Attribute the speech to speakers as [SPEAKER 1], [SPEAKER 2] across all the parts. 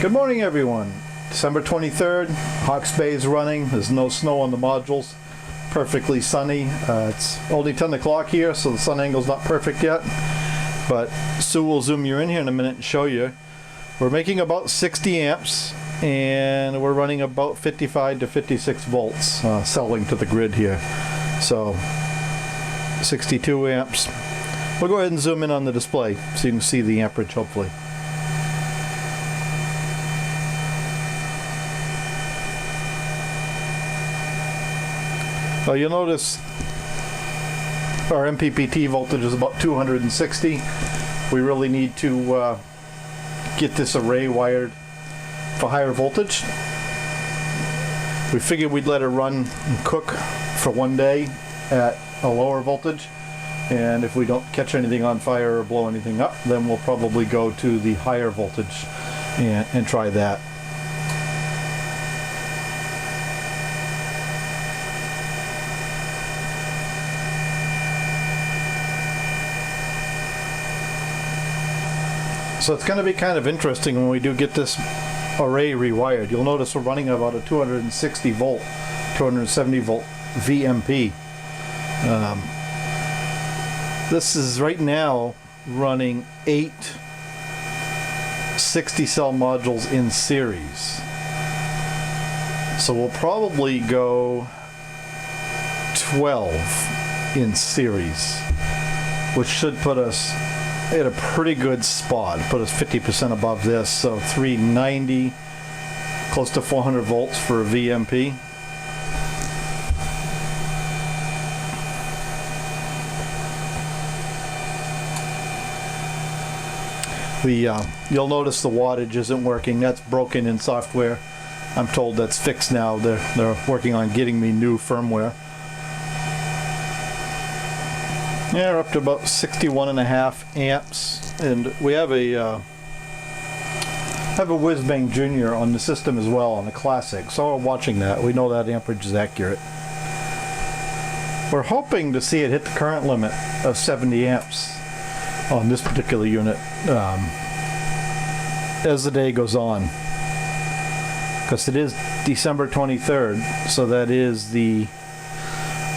[SPEAKER 1] Good morning, everyone. December 23rd, Hawke's Bay is running. There's no snow on the modules. Perfectly sunny. It's only 10 o'clock here, so the sun angle's not perfect yet. But Sue will zoom you in here in a minute and show you. We're making about 60 amps, and we're running about 55 to 56 volts selling to the grid here. So 62 amps. We'll go ahead and zoom in on the display so you can see the amperage, hopefully. You'll notice our MPPT voltage is about 260. We really need to get this array wired for higher voltage. We figured we'd let it run and cook for one day at a lower voltage, and if we don't catch anything on fire or blow anything up, then we'll probably go to the higher voltage and try that. So it's going to be kind of interesting when we do get this array rewired. You'll notice we're running about a 260 volt, 270 volt VMP. This is right now running 8 60 cell modules in series. So we'll probably go 12 in series, which should put us at a pretty good spot, put us 50% above this, so 390, close to 400 volts for a VMP. You'll notice the wattage isn't working. That's broken in software. I'm told that's fixed now. They're working on getting me new firmware. Yeah, we're up to about 61.5 amps, and we have a Whizbang Junior on the system as well, on the Classic, so we're watching that. We know that amperage is accurate. We're hoping to see it hit the current limit of 70 amps on this particular unit as the day goes on, because it is December 23rd, so that is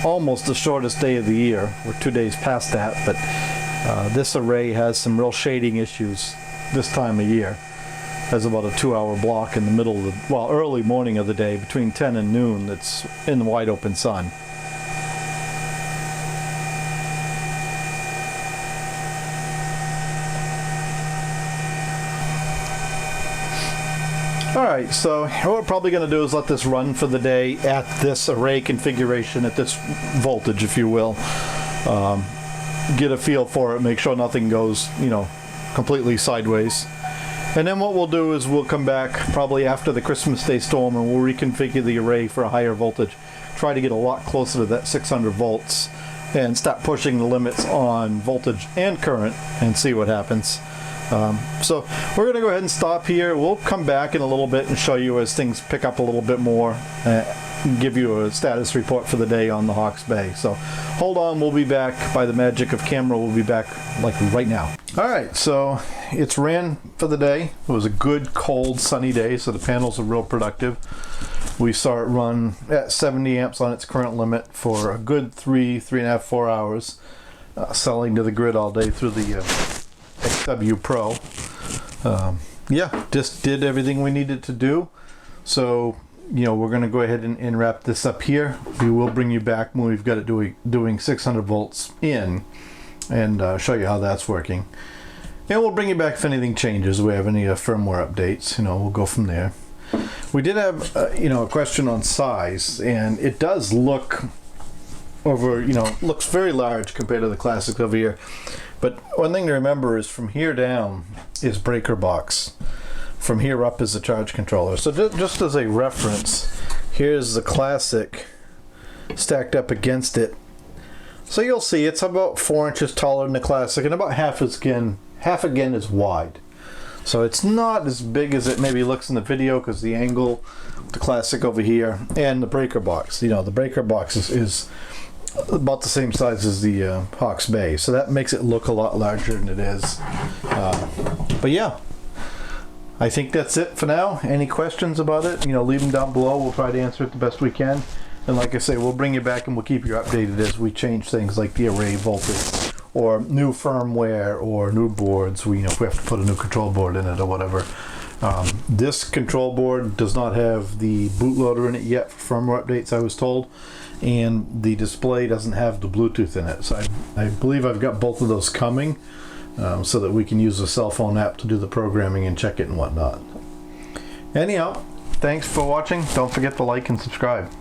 [SPEAKER 1] almost the shortest day of the year. We're 2 days past that, but this array has some real shading issues this time of year. Has about a 2-hour block in the middle of the, early morning of the day, between 10 and noon, that's in the wide open sun. Alright, so what we're probably going to do is let this run for the day at this array configuration, at this voltage, if you will. Get a feel for it, make sure nothing goes, completely sideways. And then what we'll do is we'll come back probably after the Christmas Day storm, and we'll reconfigure the array for a higher voltage. Try to get a lot closer to that 600 volts and start pushing the limits on voltage and current and see what happens. So we're going to go ahead and stop here. We'll come back in a little bit and show you as things pick up a little bit more, and give you a status report for the day on the Hawke's Bay. So hold on, we'll be back. By the magic of camera, we'll be back like right now. Alright, so it's ran for the day. It was a good, cold, sunny day, so the panels are real productive. We saw it run at 70 amps on its current limit for a good 3.5, 4 hours, selling to the grid all day through the XW Pro. Yeah, just did everything we needed to do. So, we're going to go ahead and wrap this up here. We will bring you back when we've got it doing 600 volts in, and show you how that's working. And we'll bring you back if anything changes. If we have any firmware updates, we'll go from there. We did have, a question on size, and it does look looks very large compared to the Classic over here. But one thing to remember is from here down is breaker box. From here up is the charge controller. So just as a reference, here's the Classic stacked up against it. So you'll see it's about 4 inches taller than the Classic, and about half again is wide. So it's not as big as it maybe looks in the video, because the angle, the Classic over here, and the breaker box. The breaker box is about the same size as the Hawke's Bay, so that makes it look a lot larger than it is. But yeah, I think that's it for now. Any questions about it, leave them down below. We'll try to answer it the best we can. And like I say, we'll bring you back and we'll keep you updated as we change things like the array voltage or new firmware or new boards. If we have to put a new control board in it or whatever. This control board does not have the bootloader in it yet for firmware updates, I was told. And the display doesn't have the Bluetooth in it. So I believe I've got both of those coming. So that we can use a cell phone app to do the programming and check it and whatnot. Anyhow, thanks for watching. Don't forget to like and subscribe.